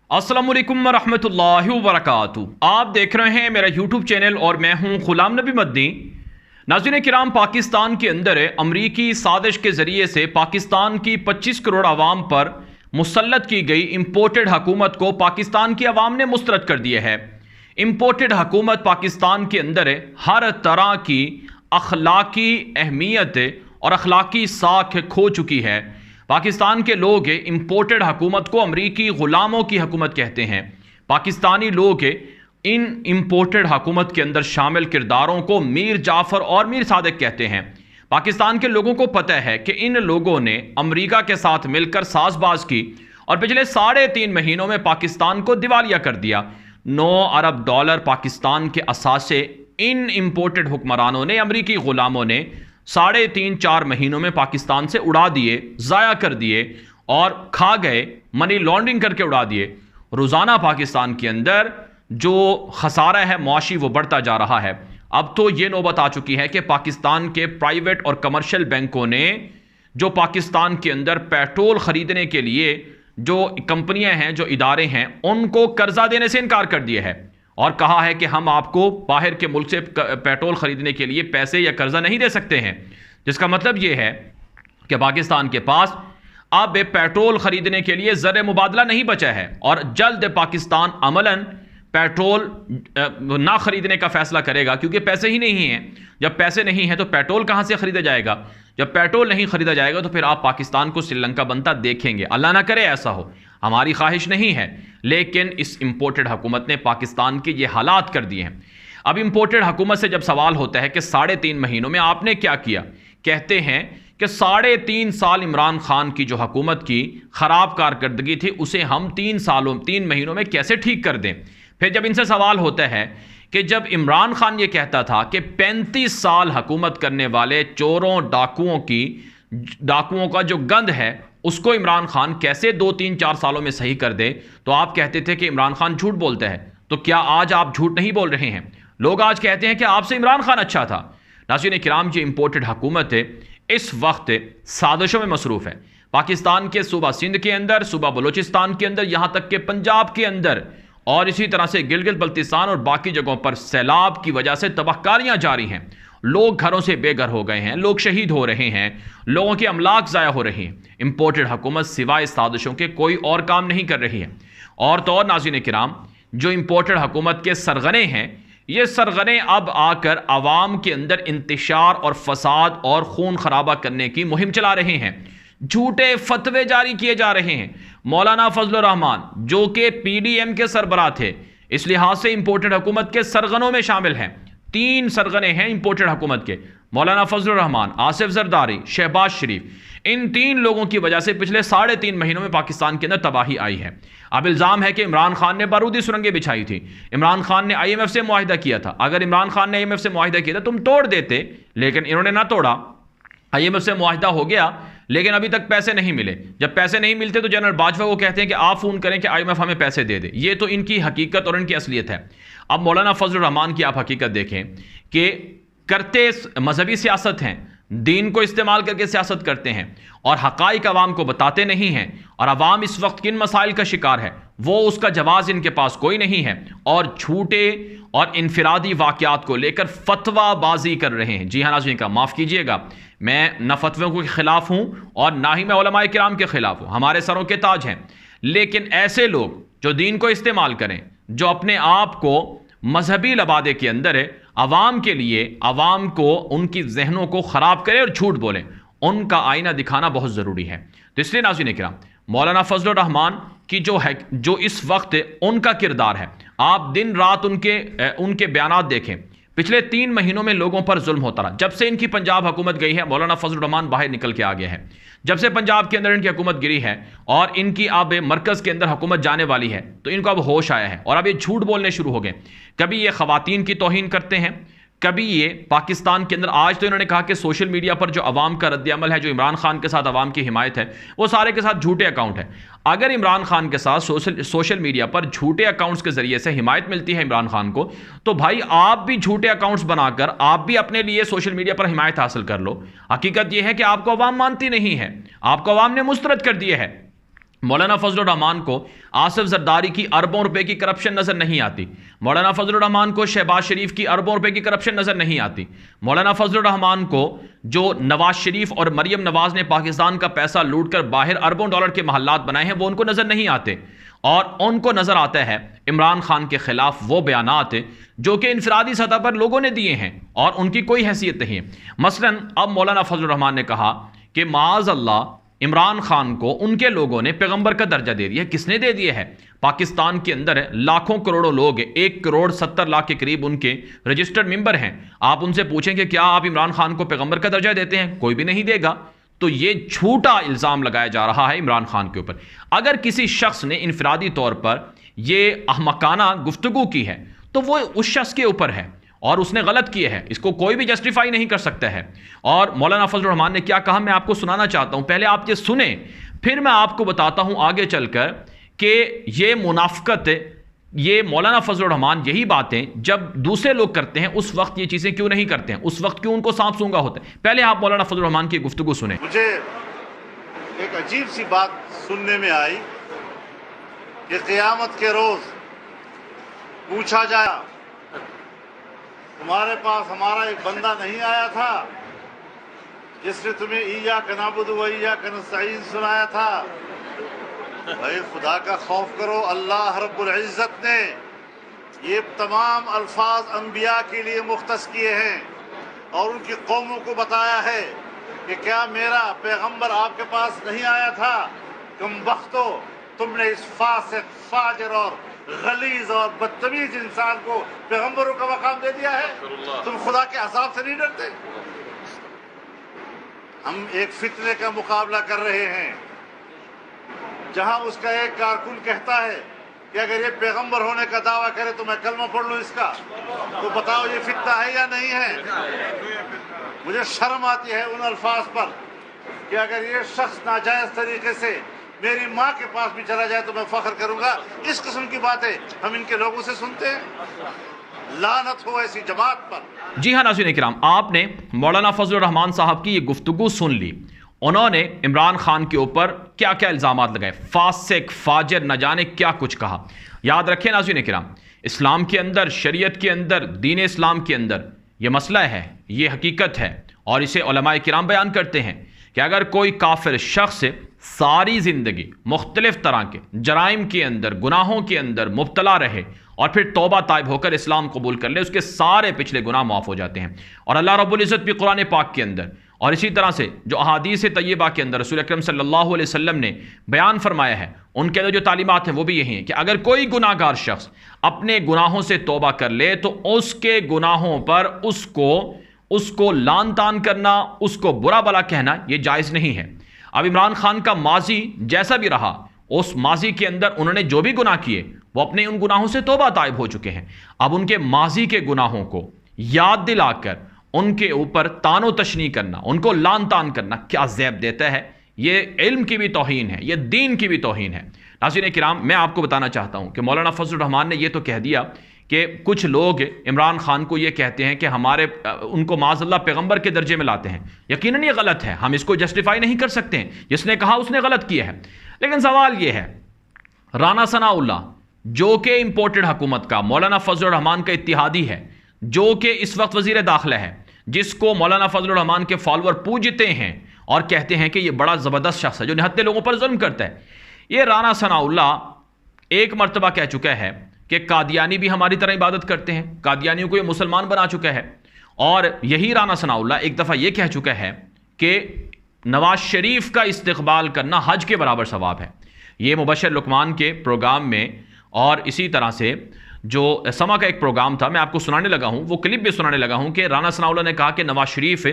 अस्सलाम वालेकुम रहमतुल्लाहि व बरकातुहू। आप देख रहे हैं मेरा यूट्यूब चैनल और मैं हूं गुलाम नबी मदनी। नाज़रीन किराम, पाकिस्तान के अंदर अमरीकी साजिश के ज़रिए से पाकिस्तान की 25 करोड़ आवाम पर मुसल्लत की गई इम्पोर्टेड हुकूमत को पाकिस्तान की आवाम ने मुस्तरद कर दिया है। इम्पोर्टेड हुकूमत पाकिस्तान के अंदर हर तरह की अखलाकी अहमियत और अखलाकी साख खो चुकी है। पाकिस्तान के लोग इम्पोर्टेड हुकूमत को अमरीकी ग़ुलामों की हुकूमत कहते हैं। पाकिस्तानी लोग इन इम्पोर्टेड हुकूमत के अंदर शामिल किरदारों को मीर जाफ़र और मीर सादिक कहते हैं। पाकिस्तान के लोगों को पता है कि इन लोगों ने अमरीका के साथ मिलकर साजबाज की और पिछले 3.5 महीनों में पाकिस्तान को दिवालिया कर दिया। $9 अरब पाकिस्तान के असासे इन इम्पोर्टेड हुक्मरानों ने, अमरीकी ग़ुलामों ने 3.5-4 महीनों में पाकिस्तान से उड़ा दिए, ज़ाया कर दिए और खा गए, मनी लॉन्ड्रिंग करके उड़ा दिए। रोज़ाना पाकिस्तान के अंदर जो खसारा है मुआशी, वो बढ़ता जा रहा है। अब तो ये नौबत आ चुकी है कि पाकिस्तान के प्राइवेट और कमर्शियल बैंकों ने जो पाकिस्तान के अंदर पेट्रोल ख़रीदने के लिए जो कंपनियां हैं, जो इदारे हैं, उनको कर्जा देने से इनकार कर दिया है और कहा है कि हम आपको बाहर के मुल्क से पेट्रोल ख़रीदने के लिए पैसे या कर्जा नहीं दे सकते हैं। जिसका मतलब ये है कि पाकिस्तान के पास अब पेट्रोल ख़रीदने के लिए ज़र मुबादला नहीं बचा है और जल्द पाकिस्तान अमलन पेट्रोल ना ख़रीदने का फ़ैसला करेगा, क्योंकि पैसे ही नहीं हैं। जब पैसे नहीं हैं तो पेट्रोल कहाँ से ख़रीदा जाएगा? जब पेट्रोल नहीं ख़रीदा जाएगा तो फिर आप पाकिस्तान को श्रीलंका बनता देखेंगे। अल्लाह ना करे ऐसा हो, हमारी ख्वाहिश नहीं है, लेकिन इस इम्पोर्टेड हुकूमत ने पाकिस्तान के ये हालात कर दिए हैं। अब इम्पोर्टेड हुकूमत से जब सवाल होता है कि 3.5 महीनों में आपने क्या किया, कहते हैं कि 3.5 साल इमरान खान की जो हुकूमत की ख़राब कारकर्दगी थी उसे हम 3 महीनों में कैसे ठीक कर दें। फिर जब इनसे सवाल होता है कि जब इमरान खान ये कहता था कि 35 साल हुकूमत करने वाले चोरों डाकुओं का जो गंद है उसको इमरान खान कैसे 2-3-4 सालों में सही कर दे, तो आप कहते थे कि इमरान खान झूठ बोलता है। तो क्या आज आप झूठ नहीं बोल रहे हैं? लोग आज कहते हैं कि आपसे इमरान खान अच्छा था। नाज़रीन किराम, ये इम्पोर्टेड हुकूमत है इस वक्त साजिशों में मसरूफ़ है। पाकिस्तान के सूबा सिंध के अंदर, सूबा बलूचिस्तान के अंदर, यहाँ तक कि पंजाब के अंदर और इसी तरह से गिलगित बल्तिस्तान और बाकी जगहों पर सैलाब की वजह से तबाहकारियाँ जारी हैं। लोग घरों से बेघर हो गए हैं, लोग शहीद हो रहे हैं, लोगों के अमलाक ज़ाया हो रही हैं। इम्पोर्टेड हुकूमत सिवाय साजिशों के कोई और काम नहीं कर रही है। और तो और नाज़रीन किराम, जो इम्पोर्टेड हुकूमत के सरगने हैं, ये सरगने अब आकर आवाम के अंदर इंतशार और फसाद और खून खराबा करने की मुहिम चला रहे हैं। झूठे फतवे जारी किए जा रहे हैं। मौलाना फजलुर रहमान जो कि PDM के सरबराह थे, इस लिहाज से इम्पोर्टेड हुकूमत के सरगनों में शामिल हैं। 3 सरगने हैं इम्पोर्टेड हुकूमत के, मौलाना फजलुर रहमान, आसिफ जरदारी, शहबाज शरीफ। इन 3 लोगों की वजह से पिछले 3.5 महीनों में पाकिस्तान के अंदर तबाही आई है। अब इल्ज़ाम है कि इमरान खान ने बारूदी सुरंगें बिछाई थी, इमरान खान ने IMF से मुआहिदा किया था। अगर इमरान खान ने IMF से मुआहिदा किया था तुम तोड़ देते, लेकिन इन्होंने ना तोड़ा। IMF से मुआहिदा हो गया लेकिन अभी तक पैसे नहीं मिले। जब पैसे नहीं मिलते तो जनरल बाजवा को कहते हैं कि आप फ़ोन करें कि IMF हमें पैसे दे दे। ये तो इनकी हकीकत और इनकी असलियत है। अब मौलाना फजलुर रहमान की आप हकीकत देखें कि करते मजहबी सियासत हैं, दीन को इस्तेमाल करके सियासत करते हैं और हक़ाइक़ अवाम को बताते नहीं हैं। और अवाम इस वक्त किन मसाइल का शिकार है वो उसका जवाब इनके पास कोई नहीं है और झूठे और इनफरादी वाक़यात को लेकर फतवाबाजी कर रहे हैं। जी हाँ नाज़रीन का माफ़ कीजिएगा, मैं न फतवों के ख़िलाफ़ हूँ और ना ही मैं उलमाए किराम के ख़िलाफ़ हूँ, हमारे सरों के ताज हैं। लेकिन ऐसे लोग जो दीन को इस्तेमाल करें, जो अपने आप को मजहबी लबादे के अंदर है, अवाम के लिए, अवाम को उनकी जहनों को ख़राब करें और झूठ बोलें, उनका आईना दिखाना बहुत ज़रूरी है। तो इसलिए नाज़रीन किराम, मौलाना फजलुर रहमान की जो इस वक्त उनका किरदार है, आप दिन रात उनके बयानात देखें। पिछले 3 महीनों में लोगों पर जुल्म होता रहा। जब से इनकी पंजाब हुकूमत गई है, मौलाना फजलुर रहमान बाहर निकल के आ गया है। जब से पंजाब के अंदर इनकी हुकूमत गिरी है और इनकी अब मरकज़ के अंदर हुकूमत जाने वाली है, तो इनको अब होश आया है और अब ये झूठ बोलने शुरू हो गए। कभी ये ख़वातीन की तौहीन करते हैं, कभी ये पाकिस्तान के अंदर, आज तो इन्होंने कहा कि सोशल मीडिया पर जो अवाम का रद्द-ए-अमल है, जो इमरान खान के साथ अवाम की हिमायत है, वो सारे के साथ झूठे अकाउंट है। अगर इमरान खान के साथ सोशल मीडिया पर झूठे अकाउंट्स के जरिए से हिमायत मिलती है इमरान खान को, तो भाई आप भी झूठे अकाउंट्स बनाकर आप भी अपने लिए सोशल मीडिया पर हिमायत हासिल कर लो। हकीकत यह है कि आपको अवाम मानती नहीं है, आपको अवाम ने मुस्तरद कर दिया है। मौलाना फजलुर रहमान को आसिफ जरदारी की अरबों रुपए की करप्शन नजर नहीं आती। मौलाना फजलुर रहमान को शहबाज शरीफ की अरबों रुपए की करप्शन नजर नहीं आती। मौलाना फजलुर रहमान को जो नवाज शरीफ और मरियम नवाज ने पाकिस्तान का पैसा लूट कर बाहर अरबों डॉलर के महल्लात बनाए हैं, वो उनको नजर नहीं आते। और उनको नजर आता है इमरान खान के खिलाफ वो बयानात जो कि इनफरादी सतह पर लोगों ने दिए हैं और उनकी कोई हैसियत नहीं है। मसलन अब मौलाना फजलुर रहमान ने कहा कि माज़ अल्लाह इमरान खान को उनके लोगों ने पैगंबर का दर्जा दे दिया। किसने दे दिया है? पाकिस्तान के अंदर लाखों करोड़ों लोग, 1,70,00,000 के करीब उनके रजिस्टर्ड मेंबर हैं। आप उनसे पूछें कि क्या आप इमरान खान को पैगंबर का दर्जा देते हैं? कोई भी नहीं देगा। तो ये झूठा इल्ज़ाम लगाया जा रहा है इमरान खान के ऊपर। अगर किसी शख्स ने इनफरादी तौर पर यह अहमकाना गुफ्तगू की है तो वो उस शख्स के ऊपर है और उसने गलत किया है, इसको कोई भी जस्टिफाई नहीं कर सकता है। और मौलाना फजलुर रहमान ने क्या कहा मैं आपको सुनाना चाहता हूं। पहले आप ये सुने, फिर मैं आपको बताता हूं आगे चलकर कि ये मुनाफकत, ये मौलाना फजलुर रहमान यही बातें जब दूसरे लोग करते हैं उस वक्त ये चीजें क्यों नहीं करते हैं, उस वक्त क्यों उनको सांप सूंघा होता है। पहले आप मौलाना फजलुर रहमान की गुफ्तगू सुने। मुझे एक अजीब सी बात सुनने में आई कि क़यामत के रोज पूछा जाए तुम्हारे पास हमारा एक बंदा नहीं आया था जिसने तुम्हें इय्याका नअबुदु व इय्याका नस्तईन सुनाया था। भाई खुदा का खौफ करो। अल्लाह रब्बुल इज़्ज़त ने ये तमाम अल्फाज अंबिया के लिए मुख्तस किए हैं और उनकी कौमों को बताया है कि क्या मेरा पैगंबर आपके पास नहीं आया था? तुम बख्तो, तुमने इस फासिक, फाजिर और गलीज और बदतमीज इंसान को पैगंबरों का मकाम दे दिया है। तुम खुदा के अज़ाब से नहीं डरते? हम एक फितने का मुकाबला कर रहे हैं जहां उसका एक कारकुन कहता है कि अगर ये पैगंबर होने का दावा करे तो मैं कलमा पढ़ लूं इसका। तो बताओ ये फितना है या नहीं है? मुझे शर्म आती है उन अल्फाज पर कि अगर ये शख्स नाजायज तरीके से मेरी माँ के पास भी चला जाए तो मैं फख्र करूंगा। इस किस्म की बातें हम इनके लोगों से सुनते हैं। लानत हो ऐसी जमात पर। जी हाँ नाज़रीन किराम, आपने मौलाना फजलुर रहमान साहब की ये गुफ्तगू सुन ली। उन्होंने इमरान खान के ऊपर क्या क्या इल्ज़ामात लगाए, फासिक, फाजिर, न जाने क्या कुछ कहा। याद रखें नाज़रीन किराम, इस्लाम के अंदर, शरीयत के अंदर, दीन इस्लाम के अंदर ये मसला है, ये हकीकत है और इसे उलमाए किराम बयान करते हैं कि अगर कोई काफिर शख्स सारी ज़िंदगी मुख्तलिफ तरह के जराइम के अंदर, गुनाहों के अंदर मुब्तला रहे और फिर तौबा ताइब होकर इस्लाम कबूल कर ले, उसके सारे पिछले गुनाह माफ़ हो जाते हैं। और अल्लाह रब्बुल इज़्ज़त भी कुरान पाक के अंदर और इसी तरह से जो अहादीस तय्यबा के अंदर रसूल अकरम सल्लल्लाहु अलैहि वसल्लम ने बयान फरमाया है, उनके अंदर जो तालीमात हैं वो भी यही हैं कि अगर कोई गुनाहगार शख्स अपने गुनाहों से तौबा कर ले तो उसके गुनाहों पर उसको लान तान करना, उसको बुरा भला कहना ये जायज़ नहीं है। अब इमरान खान का माजी जैसा भी रहा, उस माजी के अंदर उन्होंने जो भी गुनाह किए वो अपने उन गुनाहों से तौबा ताइब हो चुके हैं। अब उनके माजी के गुनाहों को याद दिलाकर उनके ऊपर तानो तशनी करना, उनको लान तान करना क्या ज़ैब देता है? ये इल्म की भी तौहीन है, ये दीन की भी तौहीन है। नाज़रीन किराम, मैं आपको बताना चाहता हूँ कि मौलाना फजलुर रहमान ने ये तो कह दिया कि कुछ लोग इमरान खान को ये कहते हैं कि उनको माज़अल्लाह पैगंबर के दर्जे में लाते हैं। यकीनन ये गलत है, हम इसको जस्टिफाई नहीं कर सकते हैं। जिसने कहा उसने गलत किया है। लेकिन सवाल ये है, राना सनाउल्लाह जो कि इंपोर्टेड हुकूमत का, मौलाना फजलुर रहमान का इत्तिहादी है, जो कि इस वक्त वजीर दाखिला है, जिसको मौलाना फजलुर रहमान के फॉलोअर पूजते हैं और कहते हैं कि ये बड़ा ज़बरदस्त शख्स है जो निहत्ते लोगों पर जुल्म करता है। ये राना सनाउल्लाह एक मरतबा कह चुका है कि कादियानी भी हमारी तरह इबादत करते हैं, कादियानियों को ये मुसलमान बना चुका है। और यही राना सनाउल्लाह एक दफ़ा ये कह चुका है कि नवाज शरीफ का इस्तकबाल करना हज के बराबर सवाब है। ये मुबशर लुकमान के प्रोग्राम में और इसी तरह से जो समा का एक प्रोग्राम था, मैं आपको सुनाने लगा हूं, वो क्लिप भी सुनाने लगा हूं कि राना सनाउल्लाह ने कहा कि नवाज शरीफ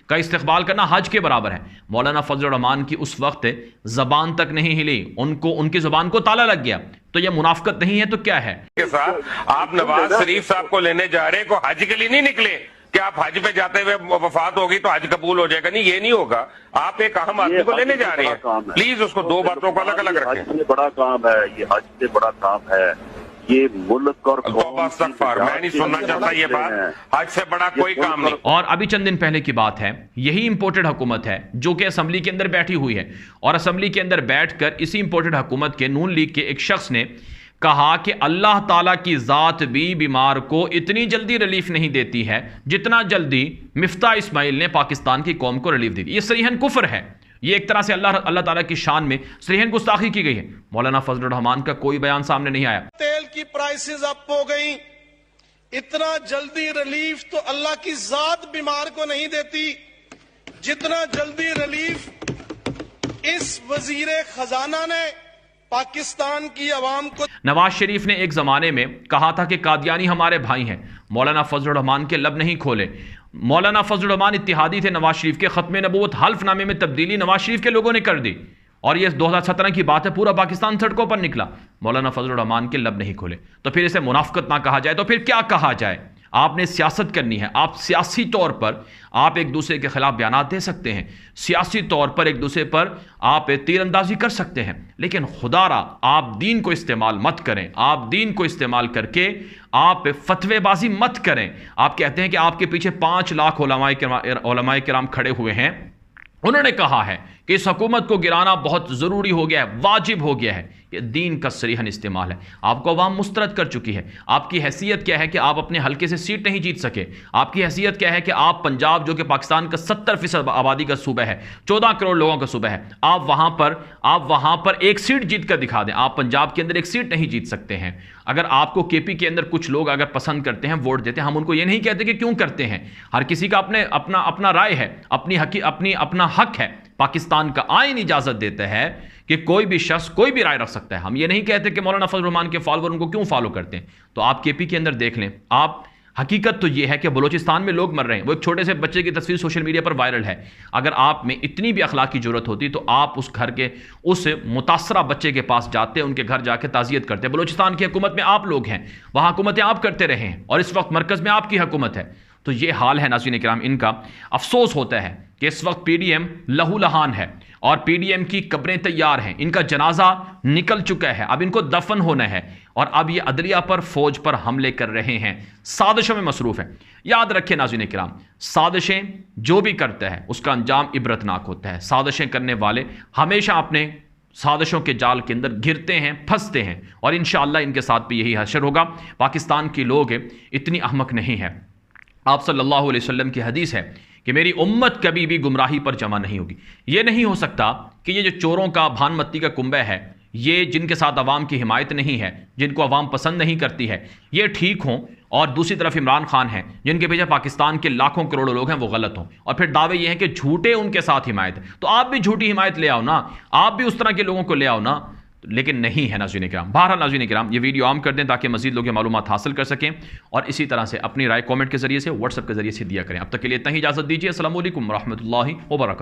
का इस्तकबाल करना हज के बराबर है। मौलाना फजलुर रहमान की उस वक्त ज़बान तक नहीं हिली, उनकी ज़बान को ताला लग गया। तो यह मुनाफकत नहीं है तो क्या है? के साथ आप नवाज शरीफ साहब को लेने जा रहे हैं, को हज के लिए नहीं निकले कि आप हज पे जाते हुए वफात होगी तो हज कबूल हो जाएगा। नहीं, ये नहीं होगा। आप एक अहम आदमी को लेने जा रहे हैं, प्लीज उसको दो बातों को अलग अलग रखें। हज से बड़ा काम है, ये हज से बड़ा काम है। ये मुल्क और मैं नहीं सुनना चाहता ये बात। हज से बड़ा कोई काम नहीं। और अभी चंद दिन पहले की बात है, यही इंपोर्टेड हुकूमत है जो कि असेंबली के अंदर बैठी हुई है, और असेंबली के अंदर बैठकर इसी इंपोर्टेड हुकूमत के नून लीग के एक शख्स ने कहा कि अल्लाह ताला की जात भी बीमार को इतनी जल्दी रिलीफ नहीं देती है जितना जल्दी मिफ्ता इस्माइल ने पाकिस्तान की कौम को रिलीफ दी। ये सरीहन कुफ्र है, ये एक तरह से अल्लाह ताला की शान में सरीहन गुस्ताखी की गई है। मौलाना फजलुर रहमान का कोई बयान सामने नहीं आया। तेल की प्राइसेस अप हो गई, इतना जल्दी रिलीफ तो अल्लाह की जात बीमार को नहीं देती जितना जल्दी रिलीफ इस वजीर खजाना ने पाकिस्तान की आवाम को। नवाज शरीफ ने एक जमाने में कहा था कि कादियानी हमारे भाई हैं, मौलाना फजलुर रहमान के लब नहीं खोले। मौलाना फजलुर रहमान इत्तिहादी थे, नवाज शरीफ के खत्म नबूवत हल्फनामे में तब्दीली नवाज शरीफ के लोगों ने कर दी, और ये 2017 की बात है, पूरा पाकिस्तान सड़कों पर निकला। मौलाना फजलुर रहमान के लब नहीं खोले, तो फिर इसे मुनाफिकत ना कहा जाए तो फिर क्या कहा जाए? आपने सियासत करनी है, आप सियासी तौर पर आप एक दूसरे के खिलाफ बयान दे सकते हैं, सियासी तौर पर एक दूसरे पर आप तीरंदाजी कर सकते हैं, लेकिन खुदारा आप दीन को इस्तेमाल मत करें। आप दीन को इस्तेमाल करके आप फतवेबाजी मत करें। आप कहते हैं कि आपके पीछे 5 लाख उलमाए किराम खड़े हुए हैं, उन्होंने कहा है कि इस हुकूमत को गिराना बहुत ज़रूरी हो गया है, वाजिब हो गया है। ये दीन का सरीहन इस्तेमाल है। आपको अवाम मुस्तरद कर चुकी है। आपकी हैसियत क्या है कि आप अपने हल्के से सीट नहीं जीत सके? आपकी हैसियत क्या है कि आप पंजाब, जो कि पाकिस्तान का 70% आबादी का सूबा है, 14 करोड़ लोगों का सूबा है, आप वहां पर एक सीट जीत कर दिखा दें। आप पंजाब के अंदर एक सीट नहीं जीत सकते हैं। अगर आपको केपी के अंदर कुछ लोग अगर पसंद करते हैं, वोट देते हैं, हम उनको ये नहीं कहते कि क्यों करते हैं। हर किसी का अपना राय है, अपना हक है। पाकिस्तान का आईन इजाजत देता है कि कोई भी शख्स कोई भी राय रख सकता है। हम ये नहीं कहते कि मौलाना फजलुर रहमान के फॉलोअर उनको क्यों फॉलो करते हैं। तो आप केपी के अंदर देख लें, आप हकीकत तो यह है कि बलूचिस्तान में लोग मर रहे हैं। वो एक छोटे से बच्चे की तस्वीर सोशल मीडिया पर वायरल है। अगर आप में इतनी भी अखलाक की जरूरत होती तो आप उस घर के उस मुतासरा बच्चे के पास जाते, उनके घर जाके ताज़ियत करते। बलूचिस्तान की हुकूमत में आप लोग हैं, वहाँ हुकूमतें आप करते रहे हैं, और इस वक्त मरकज़ में आपकी हुकूमत है। तो ये हाल है नाज़रीन किराम इनका। अफसोस होता है कि इस वक्त पीडीएम लहूलहान है और पीडीएम की कब्रें तैयार हैं, इनका जनाजा निकल चुका है, अब इनको दफन होना है, और अब ये अदलिया पर, फौज पर हमले कर रहे हैं, साजिशों में मसरूफ है। याद रखें नाज़रीन किराम, साजिशें जो भी करता है उसका अंजाम इबरतनाक होता है। साजिशें करने वाले हमेशा अपने साजिशों के जाल के अंदर घिरते हैं, फंसते हैं, और इंशाअल्लाह इनके साथ भी यही हशर होगा। पाकिस्तान के लोग इतनी अहमक नहीं है। आप सल्लल्लाहु अलैहि वसल्लम की हदीस है कि मेरी उम्मत कभी भी गुमराही पर जमा नहीं होगी। ये नहीं हो सकता कि ये जो चोरों का, भानमत्ती का कुंबा है, ये जिनके साथ अवाम की हिमायत नहीं है, जिनको अवाम पसंद नहीं करती है, ये ठीक हों, और दूसरी तरफ इमरान खान हैं जिनके पीछे पाकिस्तान के लाखों करोड़ों लोग हैं, वो गलत हों, और फिर दावे ये हैं कि झूठे उनके साथ हिमायत है। तो आप भी झूठी हिमायत ले आओ ना, आप भी उस तरह के लोगों को ले आओ ना, लेकिन नहीं है नाज़रीन किराम। बहरहाल नाज़रीन किराम, ये वीडियो आम कर दें ताकि मज़ीद लोग ये मालूमात हासिल कर सकें, और इसी तरह से अपनी राय कमेंट के जरिए से, व्हाट्सएप के जरिए से दिया करें। अब तक के लिए इतना ही इजाज़त दीजिए। अस्सलामु अलैकुम रहमतुल्लाहि व बरकातहू।